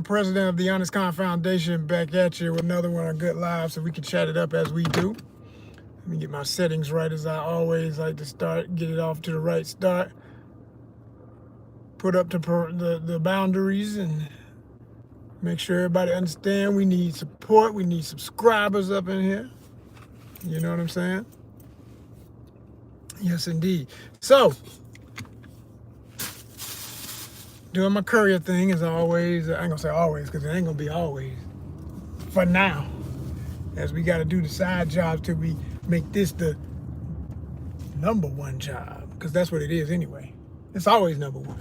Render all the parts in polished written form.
President of the ONYXCON Foundation, back at you with another one of good live so we can chat it up as we do. Let me get my settings right as I always like to start, get it off to the right start. Put up the boundaries and make sure everybody understand we need support. We need subscribers up in here. You know what I'm saying? Yes, indeed. So, doing my courier thing as always. I ain't gonna say always because it ain't gonna be always. For now, as we got to do the side jobs till we make this the number one job, because that's what it is anyway. It's always number one,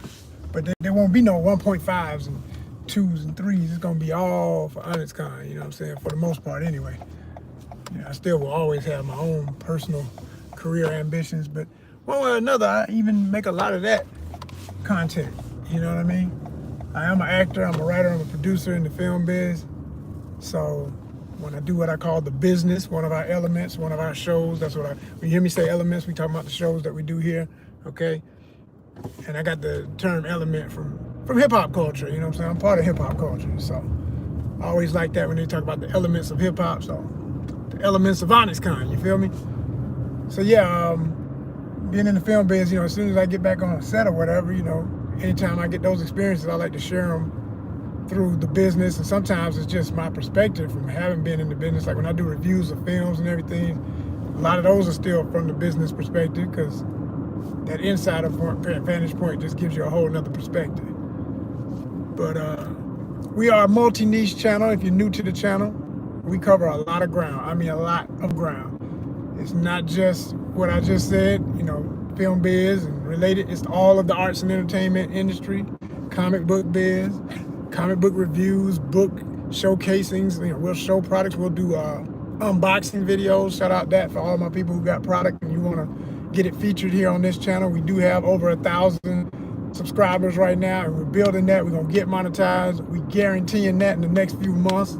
but there won't be no 1.5s and 2s and 3s. It's gonna be all for ONYXCON. You know what I'm saying? For the most part, anyway. I still will always have my own personal career ambitions, but one way or another, I even make a lot of that content. You know what I mean? I am an actor, I'm a writer, I'm a producer in the film biz. So when I do what I call the business, one of our elements, one of our shows, that's what when you hear me say elements, we talk about the shows that we do here, okay? And I got the term element from hip hop culture, you know what I'm saying? I'm part of hip hop culture, so I always like that when they talk about the elements of hip hop, so the elements of ONYXCON, you feel me? So yeah, being in the film biz, you know, as soon as I get back on set or whatever, you know, anytime I get those experiences, I like to share them through the business. And sometimes it's just my perspective from having been in the business. Like when I do reviews of films and everything, a lot of those are still from the business perspective, because that insider vantage point just gives you a whole nother perspective. But we are a multi-niche channel. If you're new to the channel, we cover a lot of ground. I mean, a lot of ground. It's not just what I just said, you know, film biz and related. It's all of the arts and entertainment industry, comic book biz, comic book reviews, book showcasings. You know, we'll show products. We'll do unboxing videos. Shout out that for all my people who got product and you want to get it featured here on this channel. We do have over 1,000 subscribers right now, and we're building that. We're gonna get monetized. We guaranteeing that in the next few months.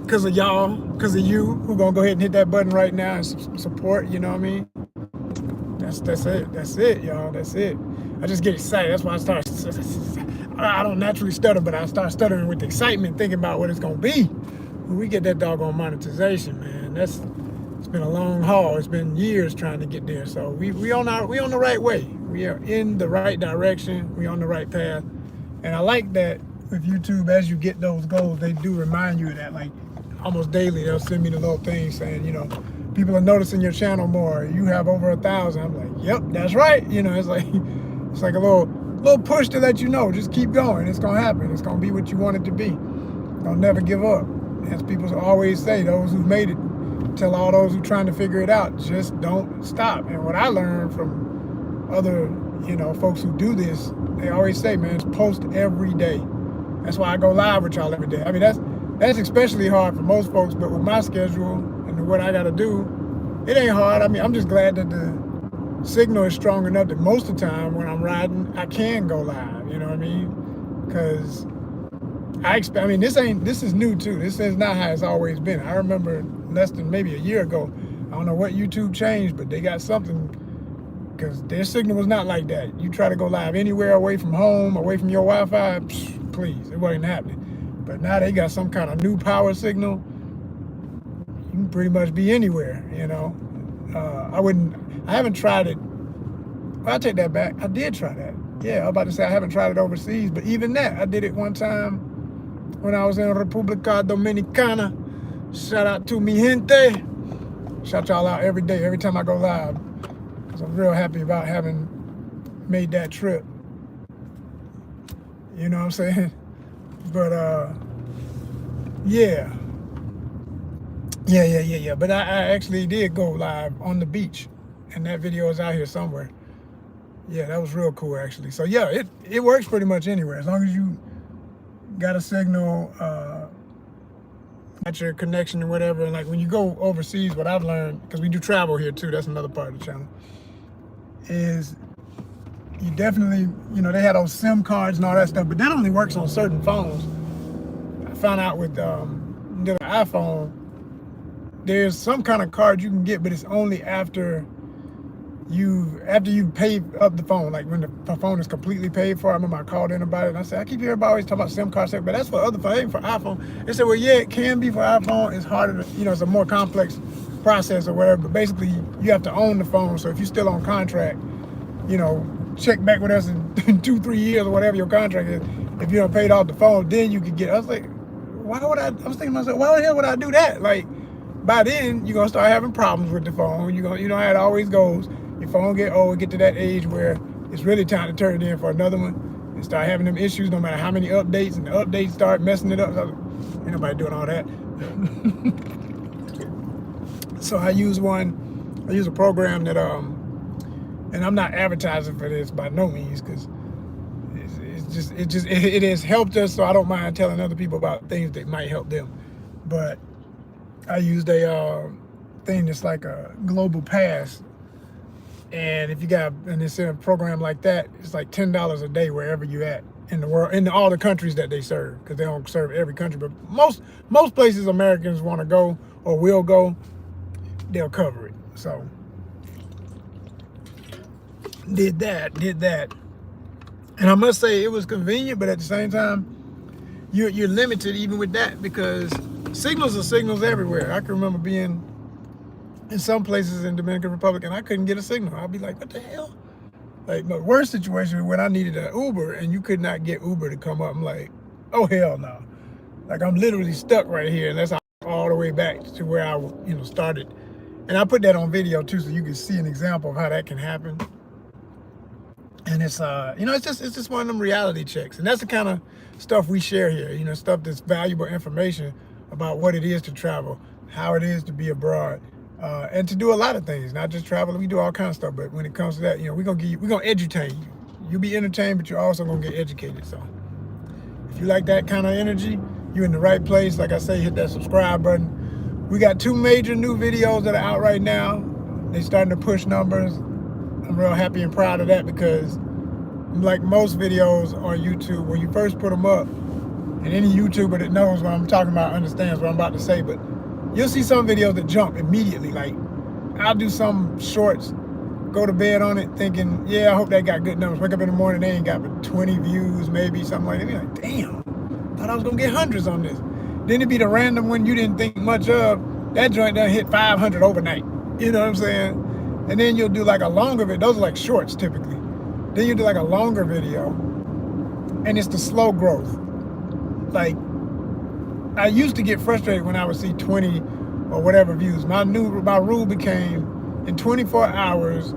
Because of y'all, because of you, who gonna go ahead and hit that button right now and support. You know what I mean? That's it, y'all. That's it. I just get excited. That's why I don't naturally stutter, but I start stuttering with excitement, thinking about what it's gonna be when we get that doggone monetization, man. It's been a long haul. It's been years trying to get there. So we on the right way. We are in the right direction. We on the right path. And I like that with YouTube, as you get those goals, they do remind you of that. Like almost daily, they'll send me the little thing saying, you know, people are noticing your channel more. You have over 1,000. I'm like, yep, that's right. You know, it's like a little push to let you know, just keep going. It's gonna happen. It's gonna be what you want it to be. Don't never give up. As people always say, those who've made it tell all those who trying to figure it out, just don't stop. And what I learned from other, you know, folks who do this, they always say, man, it's post every day. That's why I go live with y'all every day. I mean, that's especially hard for most folks, but with my schedule and what I gotta do, it ain't hard. I mean, I'm just glad that the signal is strong enough that most of the time when I'm riding, I can go live, you know what I mean? Because I mean, this is new too. This is not how it's always been. I remember less than maybe a year ago, I don't know what YouTube changed, but they got something, because their signal was not like that. You try to go live anywhere away from home, away from your Wi-Fi, please, it wasn't happening. But now they got some kind of new power signal. You can pretty much be anywhere, you know. I haven't tried it. Well, I take that back. I did try that. Yeah, I was about to say I haven't tried it overseas, but even that, I did it one time when I was in República Dominicana. Shout out to mi gente. Shout y'all out every day, every time I go live, because I'm real happy about having made that trip. You know what I'm saying? But yeah. But I actually did go live on the beach, and that video is out here somewhere. Yeah, that was real cool actually. So yeah, it works pretty much anywhere as long as you got a signal, got your connection or whatever. And like when you go overseas, what I've learned, because we do travel here too, that's another part of the channel, is you definitely, you know, they had those SIM cards and all that stuff, but that only works on certain phones. I found out with the iPhone, there's some kind of card you can get, but it's only after after you pay up the phone, like when the phone is completely paid for. I remember I called in about it and I said, I keep hearing everybody always talk about SIM card, but that's for other phone, ain't for iPhone. They said, well, yeah, it can be for iPhone. It's harder to, it's a more complex process or whatever, but basically you have to own the phone. So if you're still on contract, check back with us in 2-3 years or whatever your contract is. If you don't paid off the phone, then you could get. I was like, I was thinking to myself, why the hell would I do that? Like, by then you're gonna start having problems with the phone. You know how it always goes. Your phone get old, get to that age where it's really time to turn it in for another one, and start having them issues no matter how many updates, and the updates start messing it up. So, ain't nobody doing all that. So I use a program that and I'm not advertising for this by no means, because it has helped us, so I don't mind telling other people about things that might help them. But I used a thing that's like a global pass, and if you got it's in a program like that, it's like $10 a day wherever you at in the world, in all the countries that they serve, because they don't serve every country, but most places Americans want to go or will go, they'll cover it. So did that, and I must say it was convenient, but at the same time you're limited even with that, because signals are signals everywhere. I can remember being in some places in Dominican Republic and I couldn't get a signal. I'd be like, what the hell? Like, the worst situation was when I needed an Uber and you could not get Uber to come up. I'm like, oh hell no. Like, I'm literally stuck right here, and that's all the way back to where I started. And I put that on video too, so you can see an example of how that can happen. And it's it's just one of them reality checks, and that's the kind of stuff we share here. Stuff that's valuable information about what it is to travel, how it is to be abroad, and to do a lot of things, not just travel. We do all kinds of stuff, but when it comes to that, we're gonna edutain you. You'll be entertained, but you're also gonna get educated. So if you like that kind of energy, you're in the right place. Like I say, hit that subscribe button. We got 2 major new videos that are out right now. They're starting to push numbers. I'm real happy and proud of that, because like most videos on YouTube, when you first put them up, and any YouTuber that knows what I'm talking about understands what I'm about to say, but you'll see some videos that jump immediately. Like, I'll do some shorts, go to bed on it thinking, yeah, I hope that got good numbers. Wake up in the morning, they ain't got but 20 views, maybe, something like that. You're like, damn, thought I was gonna get hundreds on this. Then it'd be the random one you didn't think much of. That joint done hit 500 overnight. You know what I'm saying? And then you'll do like a longer video. Those are like shorts typically. Then you do like a longer video, and it's the slow growth. Like, I used to get frustrated when I would see 20 or whatever views. My rule became, in 24 hours,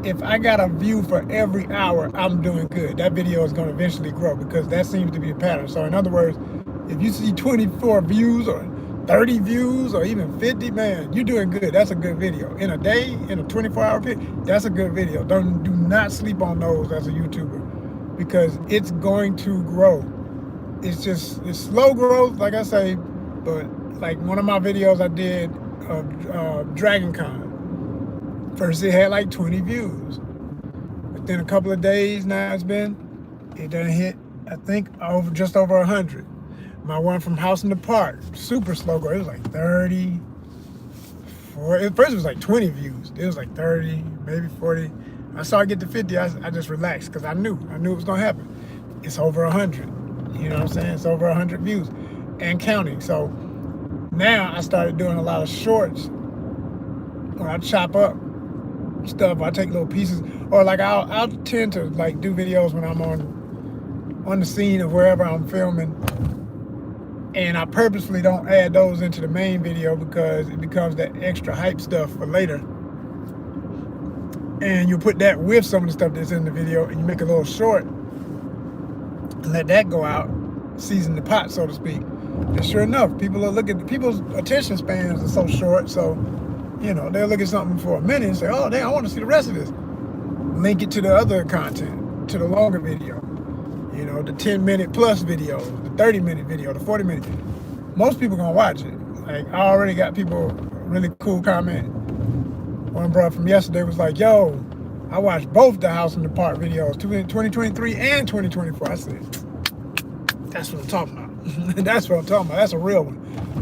if I got a view for every hour, I'm doing good. That video is going to eventually grow, because that seems to be the pattern. So in other words, if you see 24 views or 30 views or even 50, man, you're doing good. That's a good video. In a day, in a 24-hour period, that's a good video. Do not sleep on those as a YouTuber, because it's going to grow. It's slow growth, like I say, but like one of my videos I did of Dragon Con, first it had like 20 views. Within a couple of days now it done hit, I think, just over 100. My one from House in the Park, super slow growth. It was like 30, 40. At first it was like 20 views. It was like 30, maybe 40. I saw it get to 50. I just relaxed, because I knew it was gonna happen. It's over 100. You know what I'm saying? It's over 100 views and counting. So now I started doing a lot of shorts where I chop up stuff. I take little pieces, or like I'll tend to like do videos when I'm on the scene of wherever I'm filming, and I purposefully don't add those into the main video, because it becomes that extra hype stuff for later. And you put that with some of the stuff that's in the video, and you make a little short and let that go out, season the pot, so to speak. And sure enough, people's attention spans are so short, so they'll look at something for a minute and say, oh damn, I want to see the rest of this. Link it to the other content, to the longer video, the 10-minute plus video, the 30-minute video, the 40-minute. Most people gonna watch it. Like, I already got people really cool comment. One brother from yesterday was like, yo, I watched both the House in the Park videos, 2023 and 2024. I said, that's what I'm talking about. That's what I'm talking about. That's a real one.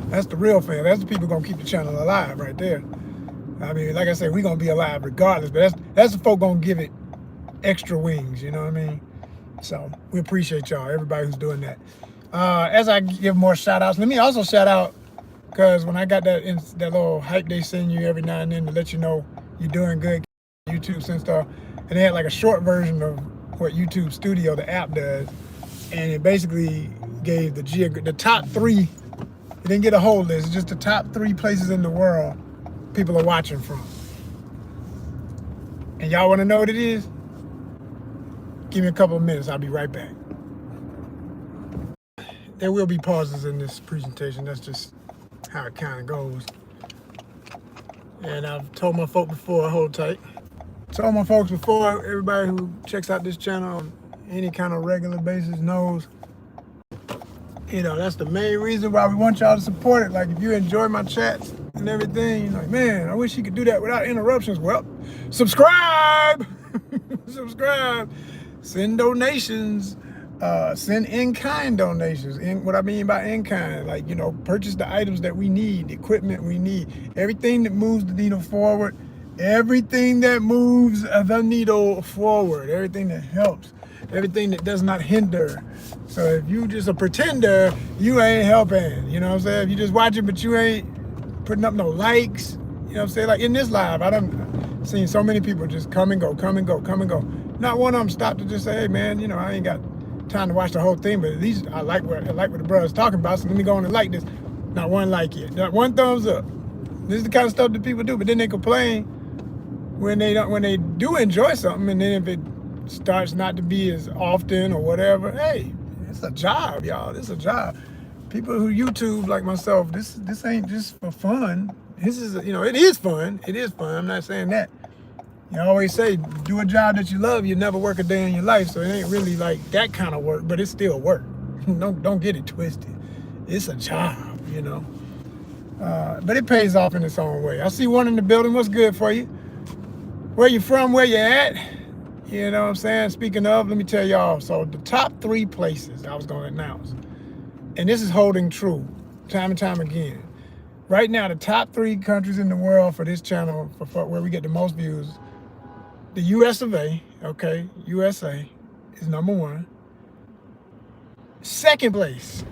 That's the real fan. That's the people gonna keep the channel alive right there. I mean, like I said, we're gonna be alive regardless, but that's the folk gonna give it extra wings, you know what I mean? So we appreciate y'all, everybody who's doing that. As I give more shout outs, let me also shout out, because when I got that little hype they send you every now and then to let you know you're doing good, YouTube sent stuff, and they had like a short version of what YouTube Studio, the app, does, and it basically gave the top 3. It didn't get a whole list, it's just the top 3 places in the world people are watching from. And y'all want to know what it is? Give me a couple of minutes, I'll be right back. There will be pauses in this presentation, that's just how it kind of goes. And I've told my folk before, hold tight. Told my folks before, everybody who checks out this channel on any kind of regular basis knows, you know, that's the main reason why we want y'all to support it. Like, if you enjoy my chats and everything, you're like, man, I wish you could do that without interruptions. Well, subscribe! Subscribe! Send donations. Send in-kind donations. What I mean by in-kind, like, you know, purchase the items that we need, the equipment we need, everything that moves the needle forward, everything that moves the needle forward, everything that helps, everything that does not hinder. So if you just a pretender, you ain't helping. You know what I'm saying? If you just watching, but you ain't putting up no likes, you know what I'm saying? Like in this live, I done seen so many people just come and go, come and go, come and go. Not one of them stopped to just say, hey man, you know, I ain't got time to watch the whole thing, but at least I like what the brother's talking about, so let me go on and like this. Not one like yet, not one thumbs up. This is the kind of stuff that people do, but then they complain when they do enjoy something, and then if it starts not to be as often or whatever, hey, it's a job, y'all. This is a job. People who YouTube like myself, this ain't just for fun. This is, you know, it is fun. It is fun. I'm not saying that. You always say, do a job that you love, you never work a day in your life. So it ain't really like that kind of work, but it's still work. Don't get it twisted. It's a job, you know. But it pays off in its own way. I see one in the building. What's good for you? Where you from? Where you at? You know what I'm saying? Speaking of, let me tell y'all. So the top 3 places I was going to announce, and this is holding true time and time again. Right now, the top 3 countries in the world for this channel, for where we get the most views, the US of A, okay, USA is number 1. Second place,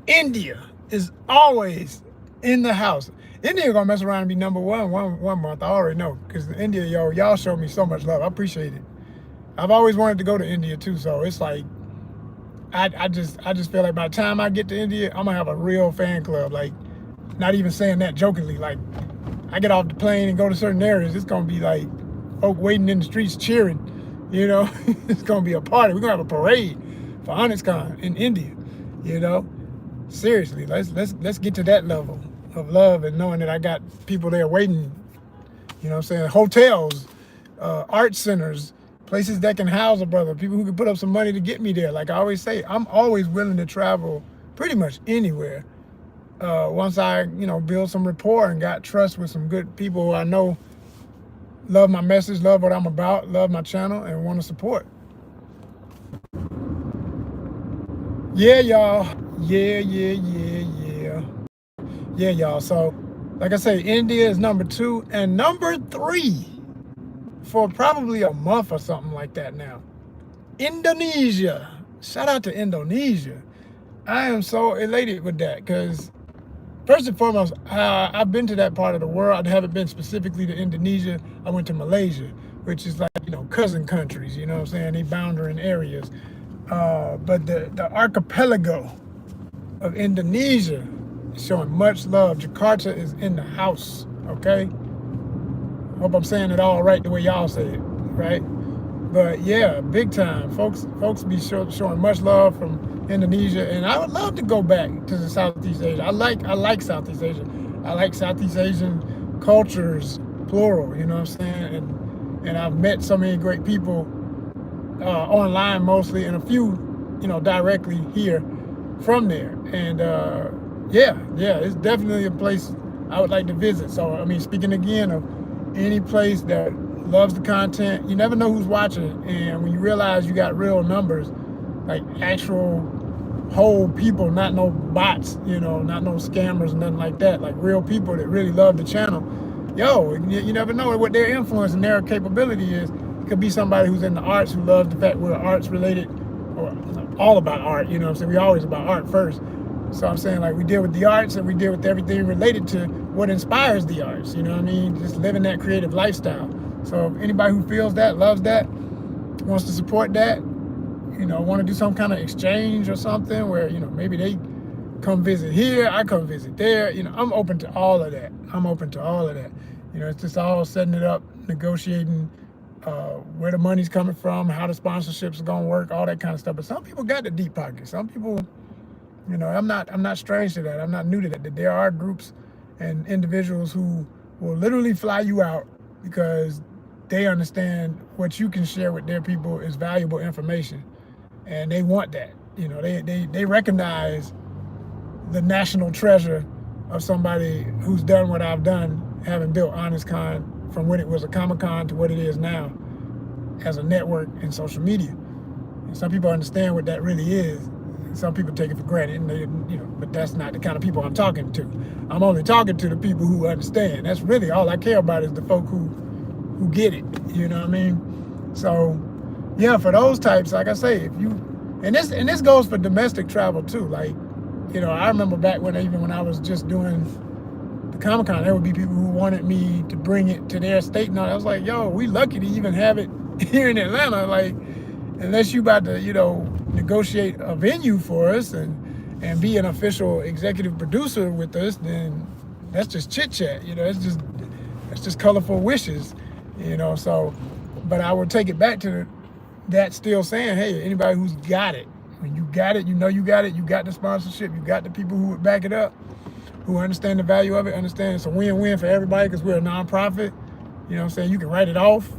India is always in the house. India gonna mess around and be number 1 one month. I already know, because India, y'all showed me so much love. I appreciate it. I've always wanted to go to India too, so it's like, I just feel like by the time I get to India, I'm gonna have a real fan club. Like, not even saying that jokingly. Like, I get off the plane and go to certain areas, it's gonna be like folk waiting in the streets cheering, you know. It's gonna be a party. We're gonna have a parade for ONYXCON in India, you know. Seriously, let's get to that level of love and knowing that I got people there waiting, you know what I'm saying? Hotels, art centers, places that can house a brother, people who can put up some money to get me there. Like I always say, I'm always willing to travel pretty much anywhere. Once I, you know, build some rapport and got trust with some good people who I know love my message, love what I'm about, love my channel, and want to support. Yeah, y'all. Yeah, y'all. So, like I say, India is number 2, and number 3 for probably a month or something like that now, Indonesia. Shout out to Indonesia. I am so elated with that, because first and foremost, I've been to that part of the world. I haven't been specifically to Indonesia. I went to Malaysia, which is like, you know, cousin countries, you know what I'm saying? They boundary areas. But the archipelago of Indonesia is showing much love. Jakarta is in the house, okay? Hope I'm saying it all right the way y'all say it, right? But yeah, big time. Folks be showing much love from Indonesia, and I would love to go back to the Southeast Asia. I like Southeast Asia. I like Southeast Asian cultures, plural, you know what I'm saying? And I've met so many great people online mostly, and a few, you know, directly here from there. And yeah, it's definitely a place I would like to visit. So, I mean, speaking again of any place that loves the content, you never know who's watching. And when you realize you got real numbers, like actual whole people, not no bots, you know, not no scammers, nothing like that, like real people that really love the channel, yo, you never know what their influence and their capability is. It could be somebody who's in the arts who loves the fact we're arts related, or all about art, you know what I'm saying? We always about art first. So I'm saying, like, we deal with the arts and we deal with everything related to what inspires the arts, you know what I mean? Just living that creative lifestyle. So if anybody who feels that, loves that, wants to support that, you know, want to do some kind of exchange or something where, you know, maybe they come visit here, I come visit there, you know, I'm open to all of that. I'm open to all of that. You know, it's just all setting it up, negotiating where the money's coming from, how the sponsorships are gonna work, all that kind of stuff. But some people got the deep pockets. Some people, you know, I'm not strange to that. I'm not new to that. That there are groups and individuals who will literally fly you out because they understand what you can share with their people is valuable information, and they want that. You know, they recognize the national treasure of somebody who's done what I've done, having built ONYXCON from when it was a Comic-Con to what it is now as a network and social media. And some people understand what that really is. Some people take it for granted, and they, you know, but that's not the kind of people I'm talking to. I'm only talking to the people who understand. That's really all I care about, is the folk who get it. You know what I mean? So, yeah, for those types, like I say, if you, and this goes for domestic travel too. Like, you know, I remember back when I was just doing the Comic-Con, there would be people who wanted me to bring it to their state. And I was like, yo, we lucky to even have it here in Atlanta. Like, unless you about to, you know, negotiate a venue for us and be an official executive producer with us, then that's just chit chat. You know, that's just colorful wishes. You know, so, but I would take it back to that, still saying, hey, anybody who's got it, when you got it, you know you got it, you got the sponsorship, you got the people who would back it up, who understand the value of it, understand it's a win-win for everybody because we're a nonprofit. You know what I'm saying? You can write it off.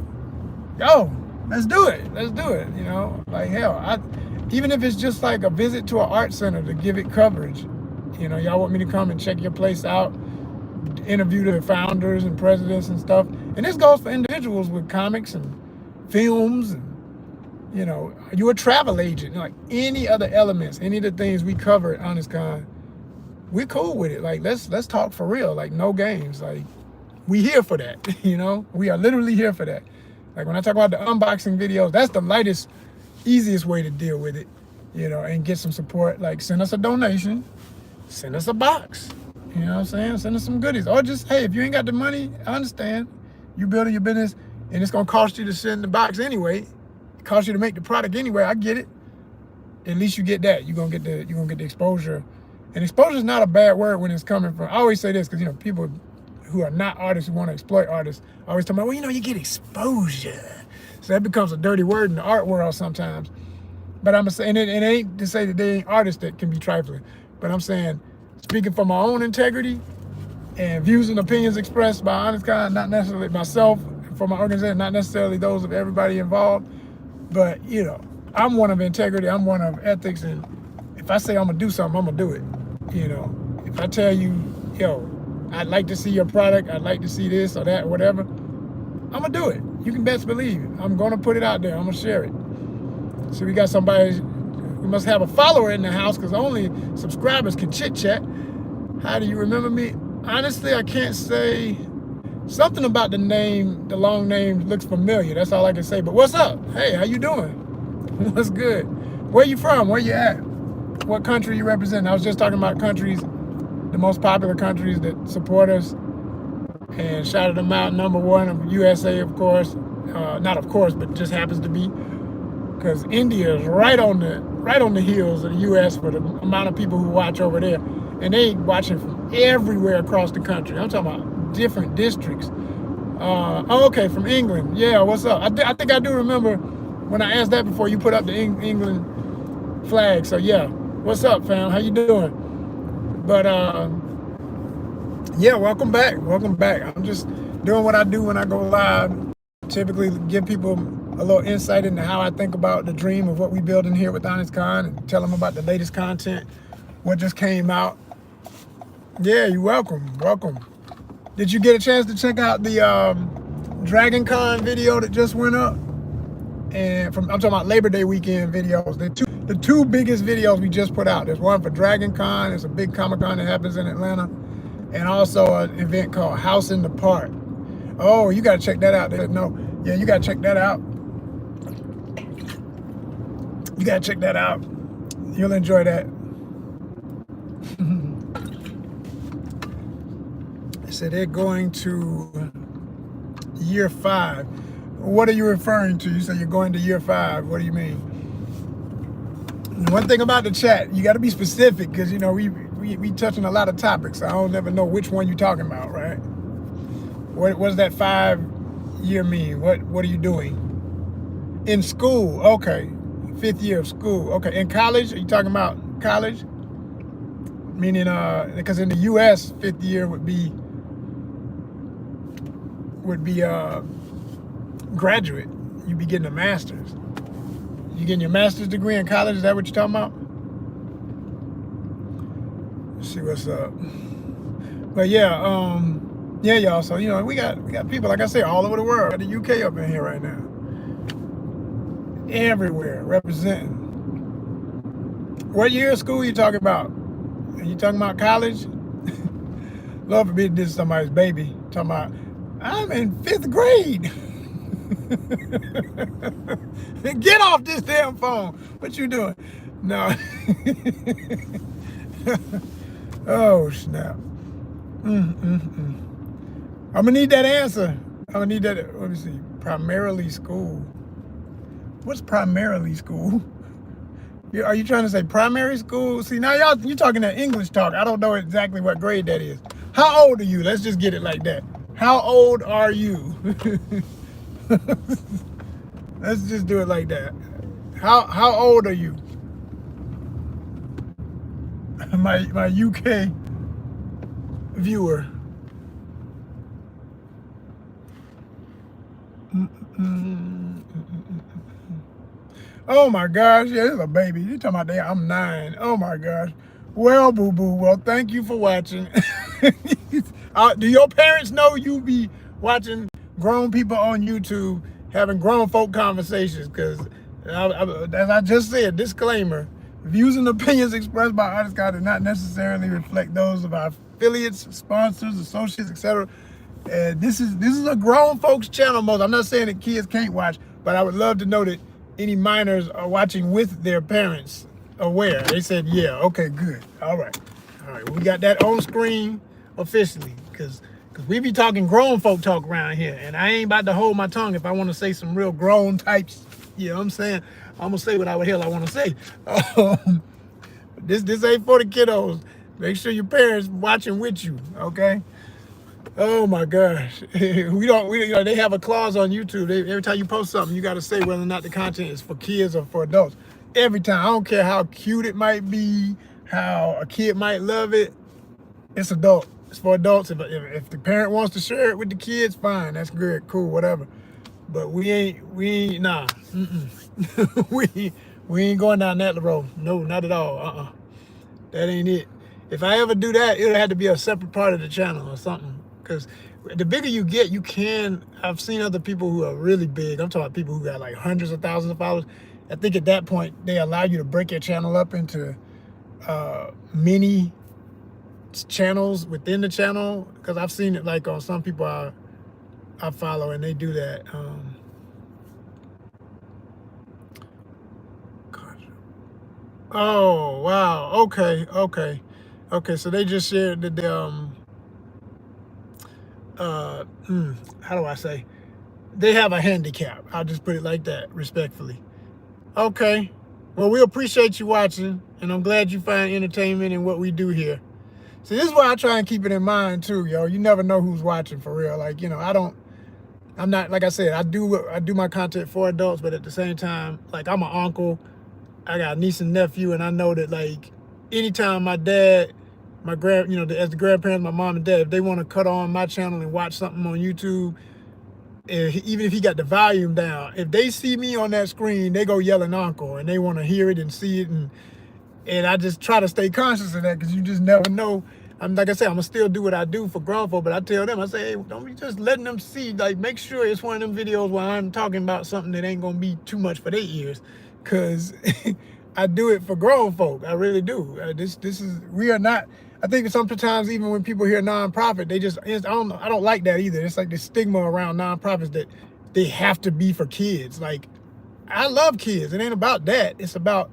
Yo, let's do it. Let's do it. You know, like, hell, even if it's just like a visit to an art center to give it coverage. You know, y'all want me to come and check your place out, interview the founders and presidents and stuff. And this goes for individuals with comics and films, and, you know, you're a travel agent, like any other elements, any of the things we cover at ONYXCON, we're cool with it. Like, let's talk for real, like no games. Like, we here for that, you know? We are literally here for that. Like, when I talk about the unboxing videos, that's the lightest, easiest way to deal with it, you know, and get some support. Like, send us a donation, send us a box, you know what I'm saying? Send us some goodies. Or just, hey, if you ain't got the money, I understand. You building your business and it's gonna cost you to send the box anyway. It costs you to make the product anyway. I get it. At least you get that. You're gonna get the exposure. And exposure is not a bad word when it's coming from, I always say this because, you know, people who are not artists who want to exploit artists always talk about, well, you know, you get exposure. So that becomes a dirty word in the art world sometimes. But I'm saying, it ain't to say that they ain't artists that can be trifling. But I'm saying, speaking for my own integrity and views and opinions expressed by ONYXCON, not necessarily myself, for my organization, not necessarily those of everybody involved, but, you know, I'm one of integrity, I'm one of ethics, and if I say I'm gonna do something, I'm gonna do it. You know, if I tell you, yo, I'd like to see your product, I'd like to see this or that, or whatever, I'm gonna do it. You can best believe it. I'm gonna put it out there, I'm gonna share it. So we got somebody, we must have a follower in the house because only subscribers can chit chat. How do you remember me? Honestly, I can't say. Something about the name, the long name looks familiar. That's all I can say. But what's up? Hey, how you doing? What's good? Where you from? Where you at? What country you represent? I was just talking about countries, the most popular countries that support us, and shouted them out. Number one, USA, of course. Not of course, but just happens to be, because India is right on the heels of the US for the amount of people who watch over there, and they watching from everywhere across the country. I'm talking about different districts. Okay, from England. Yeah, what's up? I think I do remember when I asked that before. You put up the England flag. So yeah, what's up, fam? How you doing? But yeah, welcome back. Welcome back. I'm just doing what I do when I go live. Typically give people a little insight into how I think about the dream of what we building here with ONYXCON, and tell them about the latest content, what just came out. Yeah, you're welcome. Welcome. Did you get a chance to check out the Dragon Con video that just went up? And I'm talking about Labor Day weekend videos. The two biggest videos we just put out. There's one for Dragon Con. It's a big Comic-Con that happens in Atlanta. And also an event called House in the Park. Oh, you gotta check that out. They said no. Yeah, you gotta check that out. You gotta check that out. You'll enjoy that. They said they're going to year 5. What are you referring to? You say you're going to year 5. What do you mean? One thing about the chat, you got to be specific because you know we touching a lot of topics. So I don't never know which one you're talking about, right? What does that 5-year mean? What are you doing? In school, okay. 5th year of school, okay. In college, are you talking about college? Meaning, because in the U.S., 5th year would be graduate. You'd be getting a master's. You getting your master's degree in college? Is that what you're talking about? Let's see what's up. But yeah, yeah, y'all. So you know, we got people, like I say, all over the world. Got the UK up in here right now. Everywhere representing. What year of school you talking about? Are you talking about college? Lord forbid this is somebody's baby. Talking about, I'm in 5th grade. Get off this damn phone. What you doing? No. Oh, snap. I'm gonna need that answer. I'm gonna need that. Let me see. Primarily school. What's primarily school? Are you trying to say primary school? See, now you're talking that English talk. I don't know exactly what grade that is. How old are you? Let's just get it like that. How old are you? Let's just do it like that. How old are you? My UK viewer. Oh my gosh, yeah, this is a baby. You talking about that? I'm 9. Oh my gosh. Well, boo-boo, well, thank you for watching. Do your parents know you be watching grown people on YouTube having grown folk conversations? Because as I just said, disclaimer, views and opinions expressed by ONYXCON do not necessarily reflect those of our affiliates, sponsors, associates, etc. This is a grown folks channel. I'm not saying that kids can't watch, but I would love to know that any minors are watching with their parents aware. They said, yeah, okay, good. All right, well, we got that on screen officially, because we be talking grown folk talk around here, and I ain't about to hold my tongue if I want to say some real grown types. You know what I'm saying? I'm gonna say what the hell I want to say. This ain't for the kiddos. Make sure your parents watching with you, okay? Oh my gosh, you know, they have a clause on YouTube. Every time you post something, you got to say whether or not the content is for kids or for adults. Every time, I don't care how cute it might be, how a kid might love it. It's adult. It's for adults. If the parent wants to share it with the kids, fine. That's good, cool, whatever. But we ain't nah. we ain't going down that road. No, not at all. That ain't it. If I ever do that, it'll have to be a separate part of the channel or something. Because the bigger you get, I've seen other people who are really big. I'm talking about people who got like hundreds of thousands of followers. I think at that point, they allow you to break your channel up into mini channels within the channel. Because I've seen it like on some people I follow, and they do that. Oh, wow. Okay. So they just shared that how do I say? They have a handicap. I'll just put it like that, respectfully. Okay. Well, we appreciate you watching, and I'm glad you find entertainment in what we do here. See, this is why I try and keep it in mind too, yo. You never know who's watching for real. Like, you know, I'm not, like I said, I do my content for adults, but at the same time, like, I'm an uncle. I got a niece and nephew, and I know that, like, anytime my dad, as the grandparents, my mom and dad, if they want to cut on my channel and watch something on YouTube, even if he got the volume down, if they see me on that screen, they go yelling uncle, and they want to hear it and see it, and I just try to stay conscious of that, because you just never know. Like I said, I'm gonna still do what I do for grown folk, but I tell them, I say, hey, don't be just letting them see, like, make sure it's one of them videos where I'm talking about something that ain't gonna be too much for their ears, because I do it for grown folk. I really do. We are not, I think sometimes even when people hear nonprofit, they just, I don't know, I don't like that either. It's like the stigma around nonprofits that they have to be for kids. Like, I love kids. It ain't about that. It's about,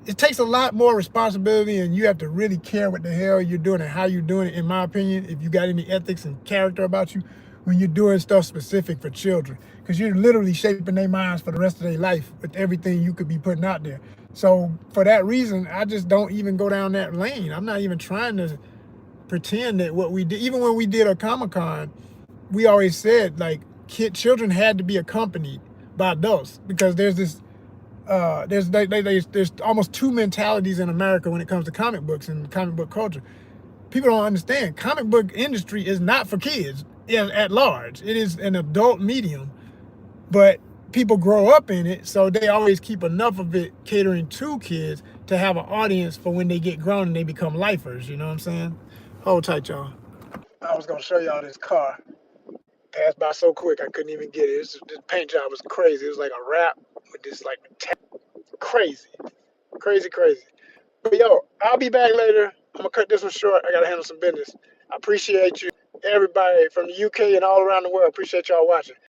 it takes a lot more responsibility, and you have to really care what the hell you're doing and how you're doing it, in my opinion, if you got any ethics and character about you when you're doing stuff specific for children, because you're literally shaping their minds for the rest of their life with everything you could be putting out there. So for that reason, I just don't even go down that lane. I'm not even trying to pretend that what we did, even when we did a Comic-Con, we always said like children had to be accompanied by adults, because there's this there's almost two mentalities in America when it comes to comic books and comic book culture. People don't understand. Comic book industry is not for kids at large. It is an adult medium, but people grow up in it, so they always keep enough of it catering to kids to have an audience for when they get grown and they become lifers. You know what I'm saying? Hold tight, y'all. I was gonna show y'all this car. Passed by so quick I couldn't even get it. This paint job was crazy. It was like a wrap with this like crazy. Crazy. But yo, I'll be back later. I'm gonna cut this one short. I gotta handle some business. I appreciate you, everybody from the UK and all around the world. Appreciate y'all watching.